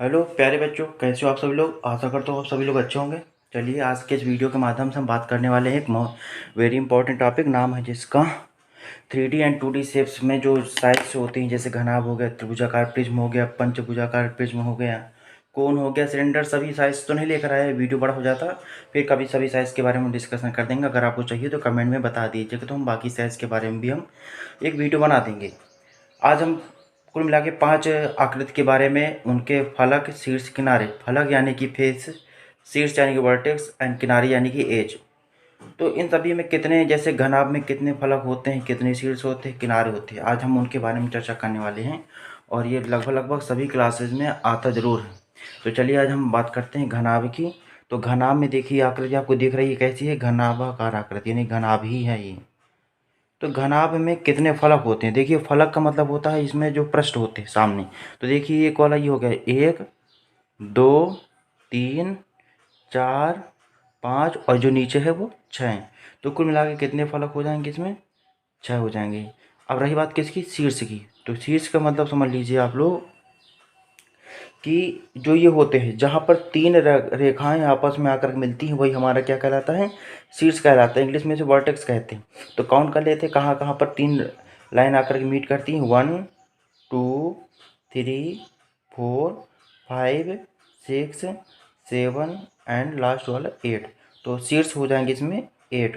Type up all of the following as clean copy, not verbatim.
Hello प्यारे बच्चों, कैसे हो आप सभी लोग। आशा करता हूँ आप सभी लोग अच्छे होंगे। चलिए आज के इस वीडियो के माध्यम से हम बात करने वाले हैं एक वेरी इंपॉर्टेंट टॉपिक, नाम है जिसका 3D एंड 2D शेप्स में जो साइड्स होती हैं, जैसे घनाभ हो गया, त्रिभुजाकार प्रिज्म हो गया, पंचभुजाकार प्रिज्म हो गया, कोन हो गया, सिलेंडर। सभी साइज तो नहीं लेकर आए, वीडियो बड़ा हो जाता। फिर कभी सभी साइज़ के बारे में डिस्कशन कर देंगे। अगर आपको चाहिए तो कमेंट में बता दीजिएगा, तो हम बाकी साइज़ के बारे में भी हम एक वीडियो बना देंगे। आज हम कुल मिला के 5 आकृति के बारे में, उनके फलक, शीर्ष, किनारे। फलक यानी कि फेस, शीर्ष यानी कि वर्टेक्स, एंड किनारे यानी कि एज। तो इन सभी में कितने, जैसे घनाभ में कितने फलक होते हैं, कितने शीर्ष होते हैं, किनारे होते हैं, आज हम उनके बारे में चर्चा करने वाले हैं। और ये लगभग लगभग सभी क्लासेज में आता ज़रूर है। तो चलिए आज हम बात करते हैं घनाभ की। तो घनाभ में देखिए आकृति आपको दिख रही है कैसी है, घनाभाकार आकृति, यानी घनाभ ही है ये। तो घनाभ में कितने फलक होते हैं, देखिए फलक का मतलब होता है इसमें जो पृष्ठ होते हैं सामने। तो देखिए एक वाला ये हो गया, 1 2 3 4 5, और जो नीचे है वो 6। तो कुल मिला के कितने फलक हो जाएंगे इसमें, 6 हो जाएंगे। अब रही बात किसकी, शीर्ष की। तो शीर्ष का मतलब समझ लीजिए आप लोग कि जो ये होते हैं, जहाँ पर 3 रेखाएं आपस में आकर मिलती हैं, वही हमारा क्या कहलाता है, शीर्ष कहलाता है। इंग्लिश में से वर्टेक्स कहते हैं। तो काउंट कर लेते हैं कहाँ कहाँ पर 3 लाइन आकर के मीट करती हैं। 1 2 3 4 5 6 7 एंड लास्ट वाला 8। तो शीर्ष हो जाएंगे इसमें 8।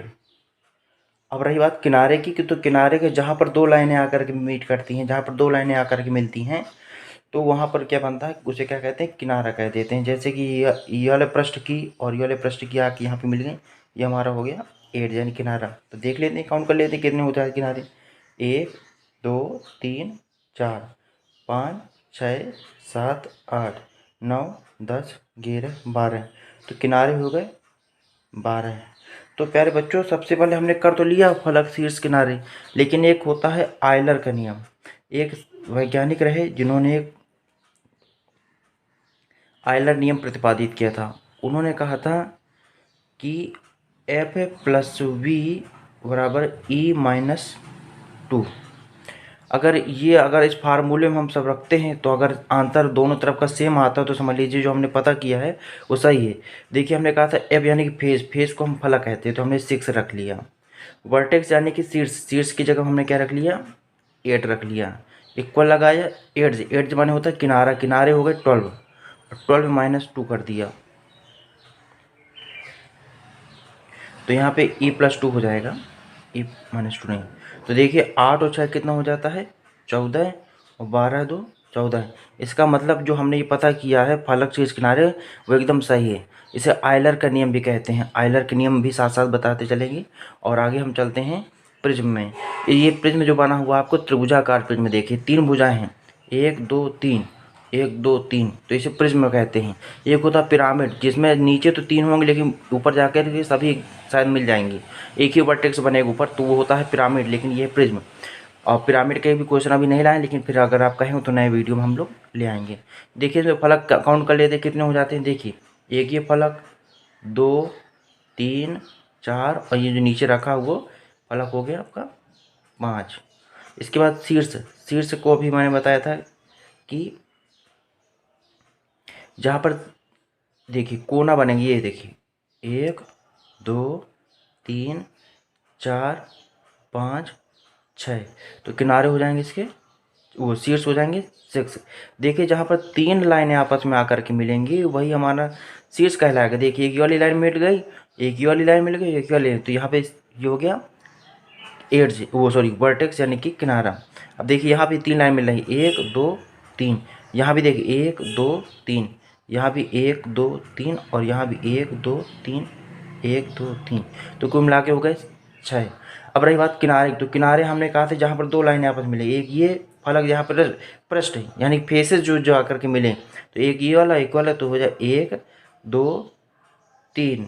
अब रही बात किनारे की, कि तो किनारे के जहाँ पर 2 लाइनें आकर के मीट करती हैं, जहाँ पर 2 लाइनें आकर के मिलती हैं, तो वहाँ पर क्या बनता है, उसे क्या कहते हैं, किनारा कह देते हैं। जैसे कि ये वाले पृष्ठ की और ये वाले पृष्ठ की आके यहाँ पे मिल गई, ये हमारा हो गया 8, यानी किनारा। तो देख लेते हैं, काउंट कर लेते हैं कितने होते हैं किनारे। 1 2 3 4 5 6 7 8 9 10 11 12। तो किनारे हो गए 12। तो प्यारे बच्चों, सबसे पहले हमने कर तो लिया फलक, शीर्ष, किनारे, लेकिन एक होता है आयलर का नियम। एक वैज्ञानिक रहे जिन्होंने एक आयलर नियम प्रतिपादित किया था। उन्होंने कहा था कि एफ प्लस वी बराबर ई माइनस 2। अगर इस फार्मूले में हम सब रखते हैं, तो अगर आंसर दोनों तरफ का सेम आता है, तो समझ लीजिए जो हमने पता किया है वो सही है। देखिए हमने कहा था एफ यानी कि फेस, फेस को हम फलक कहते हैं, तो हमने 6 रख लिया। वर्टेक्स यानी कि शीर्ष, शीर्ष की जगह हमने क्या रख लिया, 8 रख लिया। इक्वल लगाया, एड्ज, एड्ज माने होता है किनारा, किनारे हो गए 12, 12 माइनस 2 कर दिया। तो यहाँ पे e प्लस 2 हो जाएगा, e माइनस 2 नहीं। तो देखिए 8 और 6 कितना हो जाता है, 14, और 12 2 14। इसका मतलब जो हमने ये पता किया है फलक, शीर्ष, किनारे, वो एकदम सही है। इसे आयलर का नियम भी कहते हैं। आयलर के नियम भी साथ साथ बताते चलेंगे। और आगे हम चलते हैं प्रिज्म में। ये प्रिज्म जो बना हुआ आपको त्रिभुजाकार प्रिज्म, देखिए 3 भुजाएं हैं, 1 2 3, 1 2 3, तो इसे प्रिज्म कहते हैं। एक होता है पिरामिड, जिसमें नीचे तो 3 होंगे लेकिन ऊपर जाकर के सभी शायद मिल जाएंगी, एक ही वर्टेक्स बनेगा ऊपर, तो वो होता है पिरामिड। लेकिन ये प्रिज्म, और पिरामिड के भी क्वेश्चन अभी नहीं लाए, लेकिन फिर अगर आप कहें तो नए वीडियो में हम लोग ले आएंगे। देखिए तो फलक काउंट कर लेते कितने हो जाते हैं। देखिए एक ये फलक, 2 3 4, और ये जो नीचे रखा हुआ फलक हो गया आपका 5। इसके बाद शीर्ष, शीर्ष को भी मैंने बताया था कि जहाँ पर देखिए कोना बनेंगे, ये देखिए 1 2 3 4 5 6, तो किनारे हो जाएंगे इसके, वो शीर्ष हो जाएंगे 6। देखिए जहाँ पर 3 लाइनें आपस में आकर के मिलेंगी, वही हमारा शीर्ष कहलाएगा। देखिए एक ये वाली लाइन मिल गई, एक ये वाली लाइन मिल गई, एक ये वाली, तो यहाँ पे ये हो गया एड्ज, वो सॉरी वर्टेक्स यानी कि किनारा। अब देखिए यहाँ पे 3 लाइन मिल रही, 1 2 3, यहाँ भी देखिए 1 2 3, यहाँ भी 1 2 3, और यहाँ भी 1 2 3, 1 2 3, तो कुल मिला के हो गए 6। अब रही बात किनारे, तो किनारे हमने कहा था जहाँ पर 2 लाइनें आपस में मिले, एक ये फलक जहाँ पर पृष्ठ है यानी फेसेस जो जो आकर के मिले, तो एक ये वाला एक वाला, तो हो जाए 1 2 3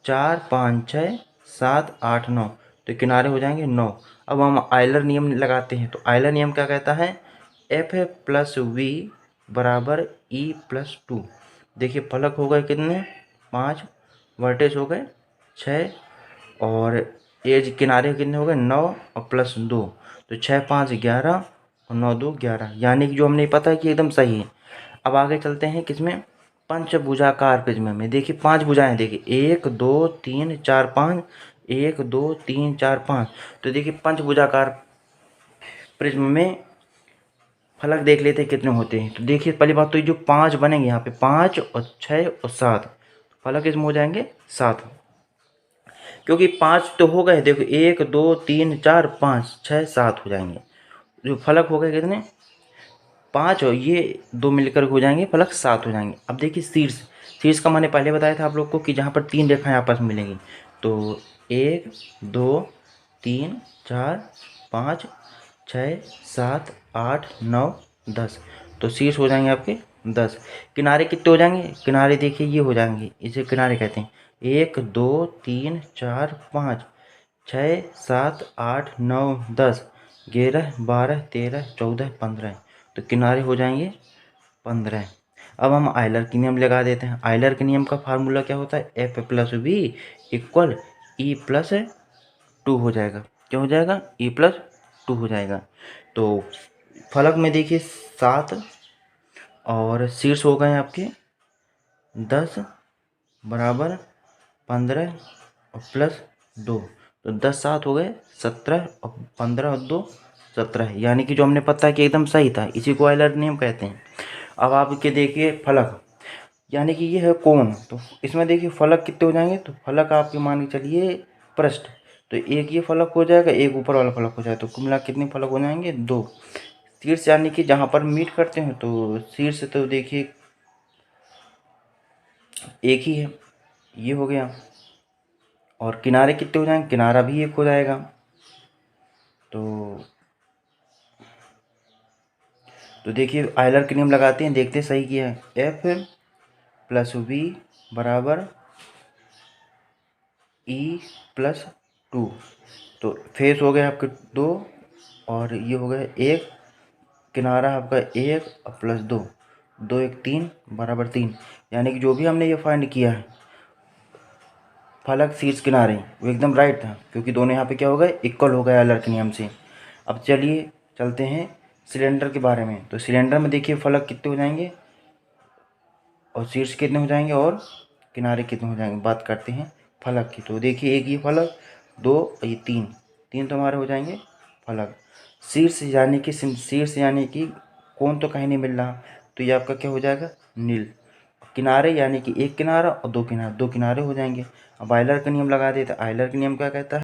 4 5 6 7 8 9, तो किनारे हो जाएंगे 9। अब हम आयलर नियम लगाते हैं। तो आयलर नियम क्या कहता है, एफ प्लस वी बराबर ई प्लस 2। देखिए फलक हो गए कितने, 5, वर्टेज हो गए 6, और एज किनारे कितने हो गए 9 और प्लस 2, तो 6 5 11 और 9 2 11, यानी कि जो हमने पता है कि एकदम सही है। अब आगे चलते हैं किसमें, पंचभुजाकार प्रिज्म में। देखिए 5 भुजाएं, देखिए 1 2 3 4 5, 1 2 3 4 5। तो देखिए पंचभुजाकार प्रिज्म में फलक देख लेते हैं कितने होते हैं। तो देखिए पहली बात तो ये जो 5 बनेंगे यहाँ पे, 5 और 6 और 7, फलक इसमें हो जाएंगे 7, क्योंकि 5 तो हो गए। देखो 1 2 3 4 5 6 7 हो जाएंगे, जो फलक हो गए कितने, 5, और ये 2 मिलकर हो जाएंगे फलक 7 हो जाएंगे। अब देखिए शीर्ष, शीर्ष का मैंने पहले बताया था आप लोग को कि जहाँ पर 3 रेखाएं आपस में मिलेंगी। तो 1 2 3 4 5 6 7 8 9 10, तो शीर्ष हो जाएंगे आपके 10। किनारे कितने हो जाएंगे, किनारे देखिए ये हो जाएंगे, इसे किनारे कहते हैं। 1 2 3 4 5 6 7 8 9 10 11 12 13 14 15, तो किनारे हो जाएंगे 15। अब हम आयलर के नियम लगा देते हैं। आयलर के नियम का फार्मूला क्या होता है, F plus V equal E plus 2 हो जाएगा। क्या हो जाएगा, ई प्लस 2 हो जाएगा। तो फलक में देखिए 7 और शीर्ष हो गए आपके 10 बराबर 15 और प्लस 2, तो 10 7 हो गए 17 और 15 और 2 17, यानी कि जो हमने पता कि एकदम सही था, इसी को आयलर नियम कहते हैं। अब आपके देखिए फलक, यानी कि ये है कोण, तो इसमें देखिए फलक कितने हो जाएंगे, तो फलक आपके मान के चलिए पृष्ठ, तो एक ये फलक हो जाएगा, एक ऊपर वाला फलक हो जाएगा, तो कुल मिला कितने फलक हो जाएंगे, 2। शीर्ष यानी कि जहाँ पर मीट करते हैं, तो शीर्ष तो देखिए एक ही है, ये हो गया। और किनारे कितने हो जाएंगे, किनारा भी एक हो जाएगा। तो देखिए आयलर के नियम लगाते हैं, देखते हैं सही किया है। एफ प्लस वी बराबर ई प्लस 2, तो फेस हो गए आपके 2 और ये हो गए 1, किनारा आपका 1 और प्लस 2, 2 1 3 बराबर 3, यानी कि जो भी हमने ये फाइंड किया है फलक शीर्ष किनारे, वो एकदम राइट था, क्योंकि दोनों यहाँ पे क्या हो गए, इक्वल हो गए आयलर के नियम से। अब चलिए चलते हैं सिलेंडर के बारे में। तो सिलेंडर में देखिए फलक कितने हो जाएंगे और शीर्ष कितने हो जाएंगे और किनारे कितने हो जाएंगे। बात करते हैं फलक की, तो देखिए एक ये फलक, 2 और ये 3, 3 तो हमारे हो जाएंगे फलक। शीर्ष यानी कि कोण तो कहीं नहीं मिल रहा, तो ये आपका क्या हो जाएगा, नील। किनारे यानी कि एक किनारा और 2 किनारे, 2 किनारे हो जाएंगे। अब आयलर का नियम लगा देते हैं। आयलर का नियम क्या कहता है,